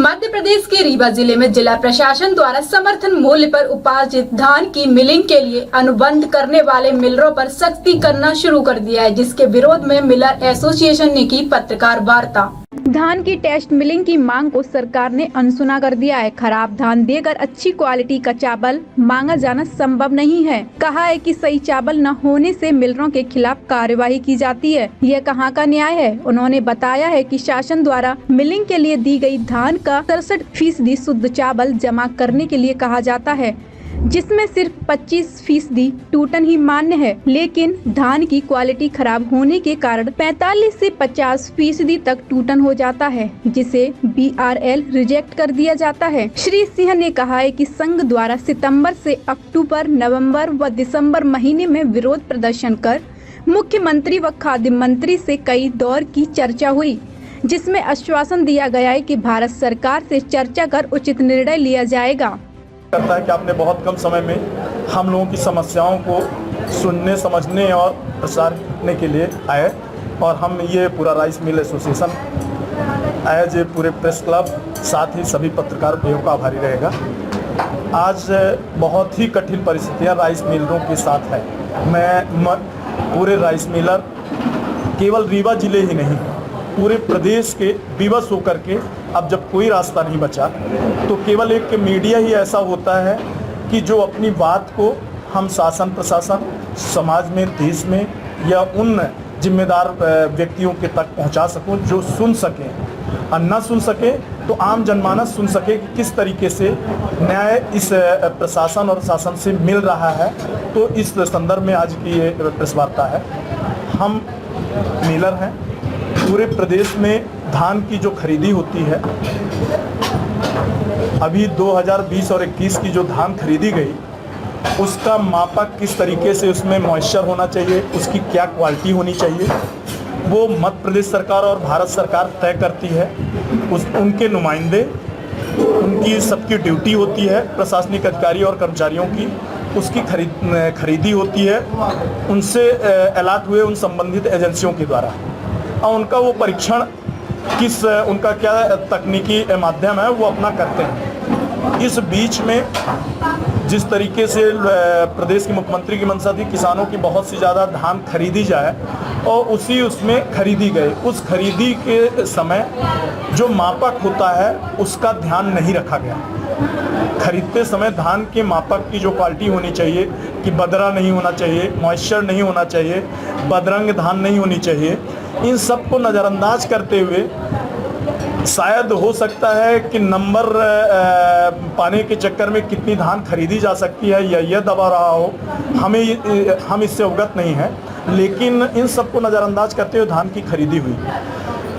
मध्य प्रदेश के रीवा जिले में जिला प्रशासन द्वारा समर्थन मूल्य पर उपार्जित धान की मिलिंग के लिए अनुबंध करने वाले मिलरों पर सख्ती करना शुरू कर दिया है, जिसके विरोध में मिलर एसोसिएशन ने की पत्रकार वार्ता। धान की टेस्ट मिलिंग की मांग को सरकार ने अनसुना कर दिया है। खराब धान देकर अच्छी क्वालिटी का चावल मांगा जाना संभव नहीं है। कहा है कि सही चावल न होने से मिलरों के खिलाफ कार्यवाही की जाती है। यह कहां का न्याय है। उन्होंने बताया है कि शासन द्वारा मिलिंग के लिए दी गई धान का 63% शुद्ध चावल जमा करने के लिए कहा जाता है, जिसमें सिर्फ 25% टूटन ही मान्य है। लेकिन धान की क्वालिटी खराब होने के कारण 45 से 50% तक टूटन हो जाता है, जिसे BRL रिजेक्ट कर दिया जाता है। श्री सिंह ने कहा है कि संघ द्वारा सितंबर से अक्टूबर, नवंबर व दिसंबर महीने में विरोध प्रदर्शन कर मुख्यमंत्री व खाद्य मंत्री से कई दौर की चर्चा हुई, जिसमें आश्वासन दिया गया है कि भारत सरकार से चर्चा कर उचित निर्णय लिया जाएगा। करता है कि आपने बहुत कम समय में हम लोगों की समस्याओं को सुनने, समझने और प्रसारने के लिए आए, और हम ये पूरा rice mill association as a पूरे प्रेस क्लब, साथ ही सभी पत्रकार भाइयों का आभारी रहेगा। आज बहुत ही कठिन परिस्थितियां राइस मिलरों के साथ है। मैं पूरे राइस मिलर केवल रीवा जिले ही नहीं, पूरे प्रदेश के विवश होकर के अब जब कोई रास्ता नहीं बचा, तो केवल एक मीडिया ही ऐसा होता है कि जो अपनी बात को हम शासन प्रशासन, समाज में, देश में या उन जिम्मेदार व्यक्तियों के तक पहुंचा सको जो सुन सकें, और न सुन सके तो आम जनमानस सुन सके कि किस तरीके से न्याय इस प्रशासन और शासन से मिल रहा है। तो इस संदर्भ में आज की ये प्रेस वार्ता है। हम मिलर हैं। पूरे प्रदेश में धान की जो खरीदी होती है, अभी 2020 और 21 की जो धान खरीदी गई, उसका मापक किस तरीके से, उसमें मॉइस्चर होना चाहिए, उसकी क्या क्वालिटी होनी चाहिए, वो मध्य प्रदेश सरकार और भारत सरकार तय करती है। उनके नुमाइंदे, उनकी सबकी ड्यूटी होती है, प्रशासनिक अधिकारी और कर्मचारियों की उसकी खरीदी होती है उनसे अलॉट हुए उन संबंधित एजेंसियों के द्वारा, और उनका वो परीक्षण किस, उनका क्या तकनीकी माध्यम है वो अपना करते हैं। इस बीच में जिस तरीके से प्रदेश के मुख्यमंत्री की मंशा थी, किसानों की बहुत सी ज़्यादा धान खरीदी जाए, और उसमें खरीदी गई। उस खरीदी के समय जो मापक होता है उसका ध्यान नहीं रखा गया। खरीदते समय धान के मापक की जो क्वालिटी होनी चाहिए कि बदरा नहीं होना चाहिए, मॉइस्चर नहीं होना चाहिए, बदरंग धान नहीं होनी चाहिए, इन सब को नज़रअंदाज करते हुए शायद हो सकता है कि नंबर पाने के चक्कर में कितनी धान खरीदी जा सकती है या यह दबा रहा हो, हम इससे अवगत नहीं हैं। लेकिन इन सब को नज़रअंदाज करते हुए धान की खरीदी हुई।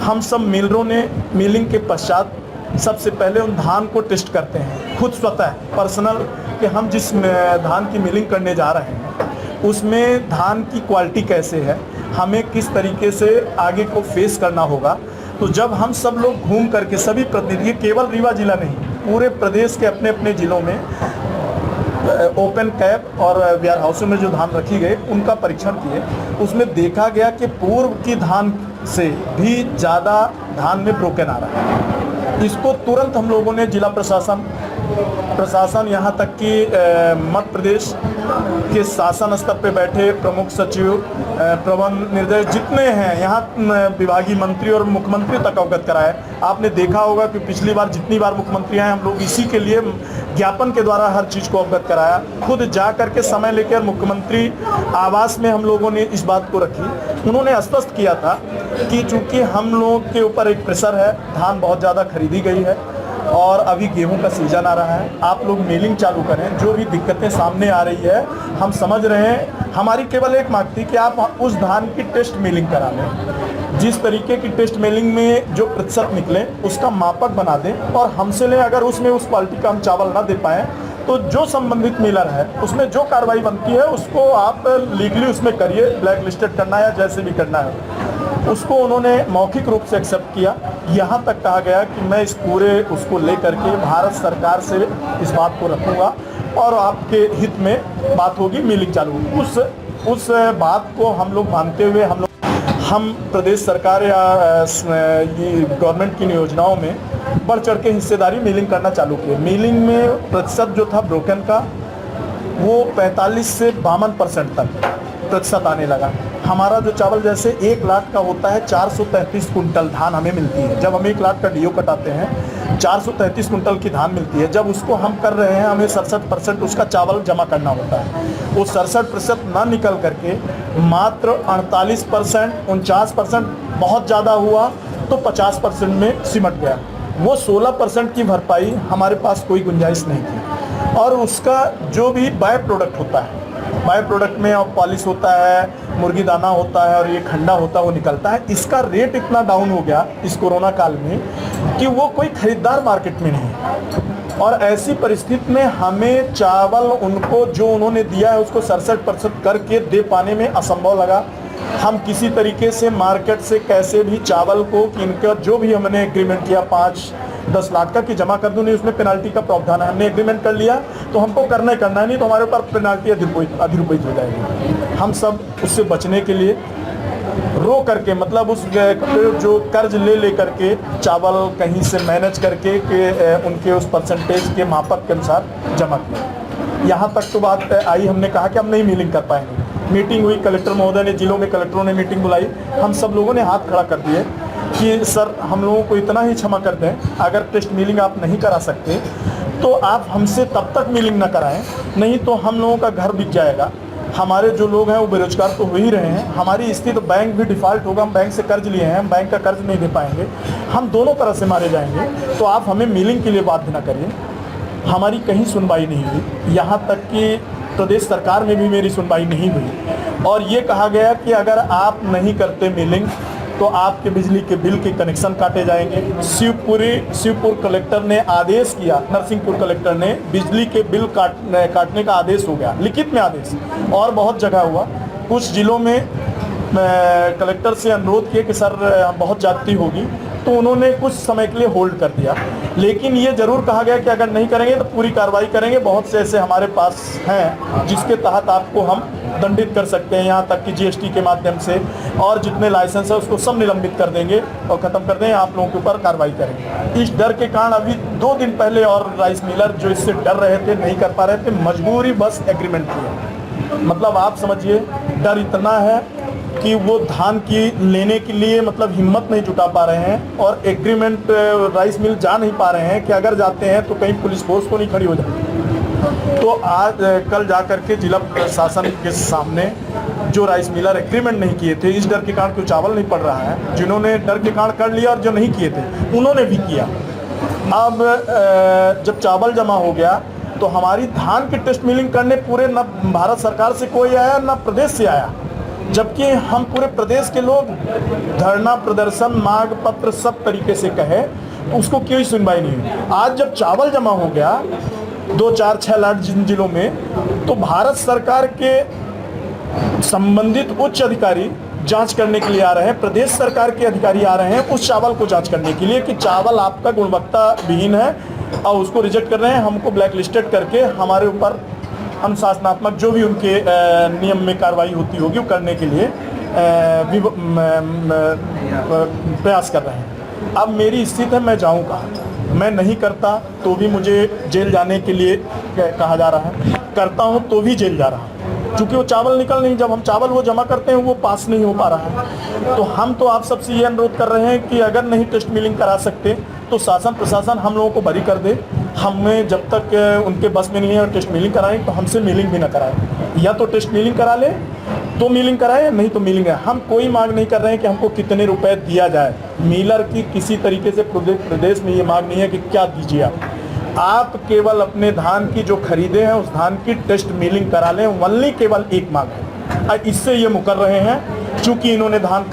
हम सब मिलरों ने मिलिंग के पश्चात सबसे पहले उन धान को टेस्ट करते हैं, खुद स्वतः पर्सनल, कि हम जिस धान की मिलिंग करने जा रहे हैं उसमें धान की क्वालिटी कैसे है, हमें किस तरीके से आगे को फेस करना होगा। तो जब हम सब लोग घूम करके सभी प्रतिनिधि, केवल रीवा जिला नहीं, पूरे प्रदेश के अपने अपने ज़िलों में ओपन कैब और वेयर हाउसों में जो धान रखी गई उनका परीक्षण किए, उसमें देखा गया कि पूर्व की धान से भी ज़्यादा धान में ब्रोकन आ रहा है। इसको तुरंत हम लोगों ने जिला प्रशासन यहाँ तक कि मध्य प्रदेश के शासन स्तर पे बैठे प्रमुख सचिव, प्रबंध निर्देशक जितने हैं यहाँ, विभागीय मंत्री और मुख्यमंत्री तक अवगत कराए। आपने देखा होगा कि पिछली बार जितनी बार मुख्यमंत्री आए, हम लोग इसी के लिए ज्ञापन के द्वारा हर चीज़ को अवगत कराया। खुद जा करके समय लेकर मुख्यमंत्री आवास में हम लोगों ने इस बात को रखी। उन्होंने स्पष्ट किया था कि चूँकि हम लोग के ऊपर एक प्रेशर है, धान बहुत ज़्यादा खरीदी गई है और अभी गेहूं का सीजन आ रहा है, आप लोग मिलिंग चालू करें। जो भी दिक्कतें सामने आ रही है हम समझ रहे हैं। हमारी केवल एक मांग थी कि आप उस धान की टेस्ट मिलिंग करा लें, जिस तरीके की टेस्ट मिलिंग में जो प्रतिशत निकले उसका मापक बना दें और हमसे लें। अगर उसमें उस क्वालिटी का हम चावल ना दे पाएँ तो जो संबंधित मिलर है उसमें जो कार्रवाई बनती है उसको आप लीगली उसमें करिए, ब्लैक लिस्टेड करना है जैसे भी करना है। उसको उन्होंने मौखिक रूप से एक्सेप्ट किया। यहाँ तक कहा गया कि मैं इस पूरे उसको लेकर के भारत सरकार से इस बात को रखूँगा और आपके हित में बात होगी, मिलिंग चालू होगी। उस बात को हम लोग मानते हुए हम प्रदेश सरकार या गवर्नमेंट की योजनाओं में बढ़ चढ़ के हिस्सेदारी मिलिंग करना चालू किए। मिलिंग में प्रतिशत जो था ब्रोकन का वो 45 से 52% तक प्रतिशत आने लगा। हमारा जो चावल जैसे 1 लाख का होता है 433 कुंटल धान हमें मिलती है। जब हम 1 लाख का डीओ कटाते हैं 433 कुंटल की धान मिलती है। जब उसको हम कर रहे हैं हमें 67% उसका चावल जमा करना होता है। वो 67% ना निकल करके मात्र 48%, 49% बहुत ज़्यादा हुआ तो 50% में सिमट गया। वो 16% की भरपाई हमारे पास कोई गुंजाइश नहीं थी। और उसका जो भी बाय प्रोडक्ट होता है, बाय प्रोडक्ट में और पॉलिश होता है, मुर्गी दाना होता है और ये खंडा होता है, वो निकलता है। इसका रेट इतना डाउन हो गया इस कोरोना काल में कि वो कोई खरीदार मार्केट में नहीं। और ऐसी परिस्थिति में हमें चावल उनको जो उन्होंने दिया है उसको 67% करके दे पाने में असंभव लगा। हम किसी तरीके से मार्केट से कैसे भी चावल को इनका जो भी हमने एग्रीमेंट किया 5-10 लाख का कि जमा कर दूँ, नहीं उसमें पेनाल्टी का प्रावधान है। हमने एग्रीमेंट कर लिया तो हमको करना है, नहीं तो हमारे ऊपर पेनाल्टी अधिरोपित हो जाएगी। हम सब उससे बचने के लिए रो करके मतलब उस जो कर्ज ले करके चावल कहीं से मैनेज करके उनके उस परसेंटेज के मापक के अनुसार जमा किया। यहाँ तक तो बात आई, हमने कहा कि हम नहीं मिलिंग कर पाएंगे। मीटिंग हुई, कलेक्टर महोदय ने, जिलों में कलेक्टरों ने मीटिंग बुलाई। हम सब लोगों ने हाथ खड़ा कर दिए कि सर हम लोगों को इतना ही क्षमा कर दें, अगर टेस्ट मिलिंग आप नहीं करा सकते तो आप हमसे तब तक मिलिंग ना कराएं, नहीं तो हम लोगों का घर बिक जाएगा। हमारे जो लोग हैं वो बेरोजगार तो हो ही रहे हैं, हमारी स्थिति तो बैंक भी डिफ़ॉल्ट होगा। हम बैंक से कर्ज लिए हैं, हम बैंक का कर्ज नहीं दे पाएंगे, हम दोनों तरह से मारे जाएंगे। तो आप हमें मिलिंग के लिए बाध्य ना करिए। हमारी कहीं सुनवाई नहीं हुई, यहाँ तक कि प्रदेश सरकार में भी मेरी सुनवाई नहीं हुई। और ये कहा गया कि अगर आप नहीं करते मिलिंग तो आपके बिजली के बिल के कनेक्शन काटे जाएंगे। शिवपुर कलेक्टर ने आदेश किया, नरसिंहपुर कलेक्टर ने बिजली के बिल काटने का आदेश हो गया, लिखित में आदेश, और बहुत जगह हुआ। कुछ जिलों में कलेक्टर से अनुरोध किया कि सर बहुत ज्यादती होगी, तो उन्होंने कुछ समय के लिए होल्ड कर दिया। लेकिन ये जरूर कहा गया कि अगर नहीं करेंगे तो पूरी कार्रवाई करेंगे। बहुत से ऐसे हमारे पास हैं जिसके तहत आपको हम दंडित कर सकते हैं, यहाँ तक कि जीएसटी के माध्यम से, और जितने लाइसेंस है उसको सब निलंबित कर देंगे और ख़त्म कर देंगे, आप लोगों के ऊपर कार्रवाई करेंगे। इस डर के कारण अभी 2 दिन पहले और राइस मिलर जो इससे डर रहे थे, नहीं कर पा रहे थे, मजबूरी बस एग्रीमेंट किया। मतलब आप समझिए डर इतना है कि वो धान की लेने के लिए मतलब हिम्मत नहीं जुटा पा रहे हैं, और एग्रीमेंट राइस मिल जा नहीं पा रहे हैं कि अगर जाते हैं तो कहीं पुलिस फोर्स को नहीं खड़ी हो जाती। तो आज कल जा कर के जिला प्रशासन के सामने जो राइस मिलर एग्रीमेंट नहीं किए थे, इस डर के कारण क्यों चावल नहीं पड़ रहा है, जिन्होंने डर के कारण कर लिया और जो नहीं किए थे उन्होंने भी किया। अब जब चावल जमा हो गया तो हमारी धान की टेस्ट मिलिंग करने पूरे न भारत सरकार से कोई आया न प्रदेश से आया, जबकि हम पूरे प्रदेश के लोग धरना प्रदर्शन मांग पत्र सब तरीके से कहे, उसको कोई सुनवाई नहीं हुई। आज जब चावल जमा हो गया 2-4-6 लाख जिन जिलों में, तो भारत सरकार के संबंधित उच्च अधिकारी जांच करने के लिए आ रहे हैं, प्रदेश सरकार के अधिकारी आ रहे हैं उस चावल को जांच करने के लिए कि चावल आपका गुणवत्ता विहीन है, और उसको रिजेक्ट कर रहे हैं। हमको ब्लैक लिस्टेड करके हमारे ऊपर अनुशासनात्मक जो भी उनके नियम में कार्रवाई होती होगी वो करने के लिए प्रयास कर रहे हैं। अब मेरी स्थिति है, मैं जाऊँ कहाँ? मैं नहीं करता तो भी मुझे जेल जाने के लिए कहा जा रहा है, करता हूँ तो भी जेल जा रहा हूँ, क्योंकि वो चावल निकल नहीं, जब हम चावल वो जमा करते हैं वो पास नहीं हो पा रहा है। तो हम तो आप सबसे ये अनुरोध कर रहे हैं कि अगर नहीं टेस्ट मिलिंग करा सकते तो शासन प्रशासन हम लोगों को बरी कर दे। हमें जब तक उनके बस में नहीं है और टेस्ट मिलिंग कराएं तो हमसे मिलिंग भी ना कराएं, या तो टेस्ट मिलिंग करा ले तो मिलिंग कराए, नहीं तो मिलिंग है। हम कोई मांग नहीं कर रहे हैं कि हमको कितने रुपए दिया जाए, मिलर की किसी तरीके से प्रदेश में ये मांग नहीं है कि क्या दीजिए आप केवल अपने धान की जो खरीदे हैं उस धान की टेस्ट मिलिंग करा लें, वनली केवल एक मांग है। इससे ये मुकर रहे हैं चूंकि इन्होंने धान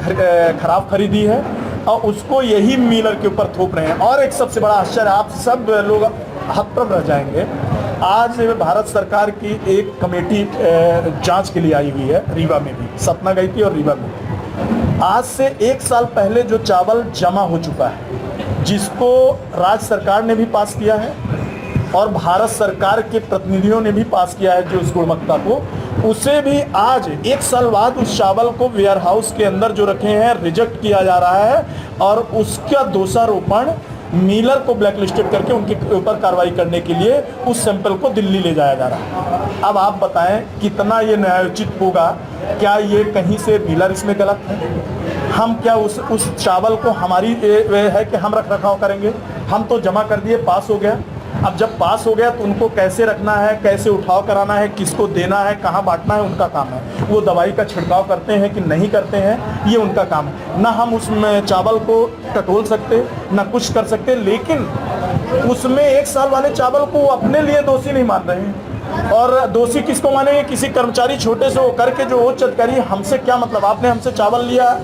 खराब खरीदी है और उसको यही मिलर के ऊपर थोप रहे हैं। और एक सबसे बड़ा आश्चर्य, आप सब लोग हतप्रभ रह जाएंगे, आज भारत सरकार की एक कमेटी जांच के लिए आई हुई है, रीवा में भी, सतना गई थी और रीवा में। आज से 1 साल पहले जो चावल जमा हो चुका है, जिसको राज्य सरकार ने भी पास किया है और भारत सरकार के प्रतिनिधियों ने भी पास किया है, जो उस गुणवत्ता को, उसे भी आज 1 साल बाद उस चावल को वेयर हाउस के अंदर जो रखे हैं रिजेक्ट किया जा रहा है और उसका दोषारोपण मिलर को ब्लैकलिस्टेड करके उनके ऊपर कार्रवाई करने के लिए उस सैंपल को दिल्ली ले जाया जा रहा है। अब आप बताएं कितना ये न्यायोचित होगा? क्या ये कहीं से मिलर इसमें गलत है? हम क्या उस चावल को हमारी है कि हम रख रखाव करेंगे? हम तो जमा कर दिए, पास हो गया। अब जब पास हो गया तो उनको कैसे रखना है, कैसे उठाव कराना है, किसको देना है, कहाँ बांटना है, उनका काम है। वो दवाई का छिड़काव करते हैं कि नहीं करते हैं, ये उनका काम है। ना हम उसमें चावल को टटोल सकते, ना कुछ कर सकते, लेकिन उसमें 1 साल वाले चावल को अपने लिए दोषी नहीं मान रहे हैं। और दोषी किसको मानेंगे? किसी कर्मचारी छोटे से वो करके जो उच्च अधिकारी, हमसे क्या मतलब? आपने हमसे चावल लिया,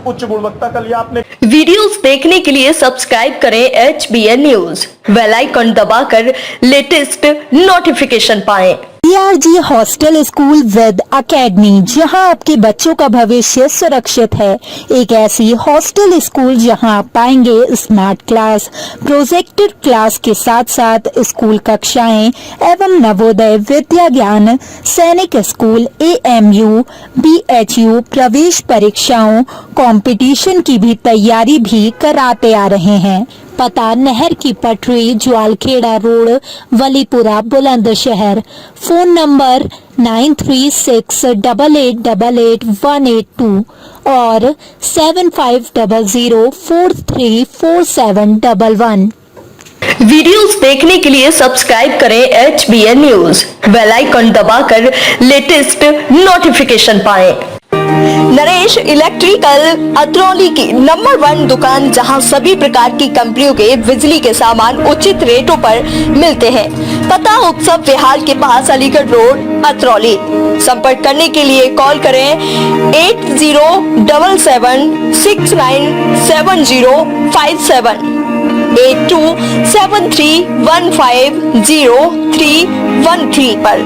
उच्च गुणवत्ता का लिया आपने। वीडियोस देखने के लिए सब्सक्राइब करें HBN न्यूज, बेल आइकन दबाकर लेटेस्ट नोटिफिकेशन पाएं। DRG hostel school with academy, जहां आपके बच्चों का भविष्य सुरक्षित है। एक ऐसी हॉस्टल स्कूल जहां आप पाएंगे स्मार्ट क्लास, प्रोजेक्टेड क्लास के साथ साथ स्कूल कक्षाएं एवं नवोदय विद्या ज्ञान, सैनिक स्कूल, AMU, BHU प्रवेश परीक्षाओं, कंपटीशन की भी तैयारी भी कराते आ रहे हैं। पता नहर की पटरी, ज्वालखेड़ा रोड, वलीपुरा, बुलंदशहर। फोन नंबर 9368888182 और 7500434711। वीडियोस देखने के लिए सब्सक्राइब करें HBN न्यूज, बेल आइकन दबाकर लेटेस्ट नोटिफिकेशन पाएं। नरेश इलेक्ट्रिकल अतरौली की नंबर 1 दुकान, जहां सभी प्रकार की कंपनियों के बिजली के सामान उचित रेटों पर मिलते हैं। पता उत्सव विहार के पास, अलीगढ़ रोड, अतरौली। संपर्क करने के लिए कॉल करें 8077697057 8273150313 पर।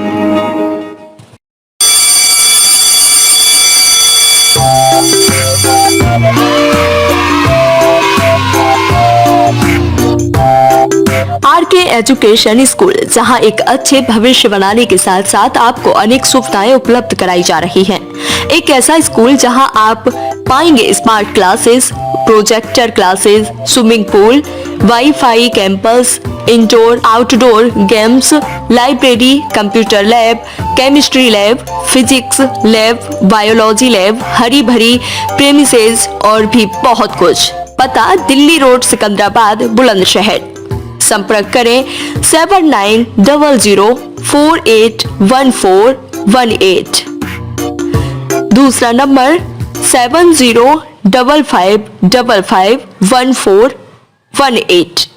RK एजुकेशन स्कूल, जहां एक अच्छे भविष्य बनाने के साथ साथ आपको अनेक सुविधाएं उपलब्ध कराई जा रही हैं। एक ऐसा स्कूल जहां आप पाएंगे smart classes, projector classes, swimming pool, wifi campus, indoor outdoor games, library, computer lab, chemistry lab, physics lab, biology lab, हरी भरी प्रेमिसेस और भी बहुत कुछ। पता दिल्ली रोड, सिकंदराबाद, बुलंदशहर। संपर्क करें 7900481418। दूसरा नंबर 7055551418।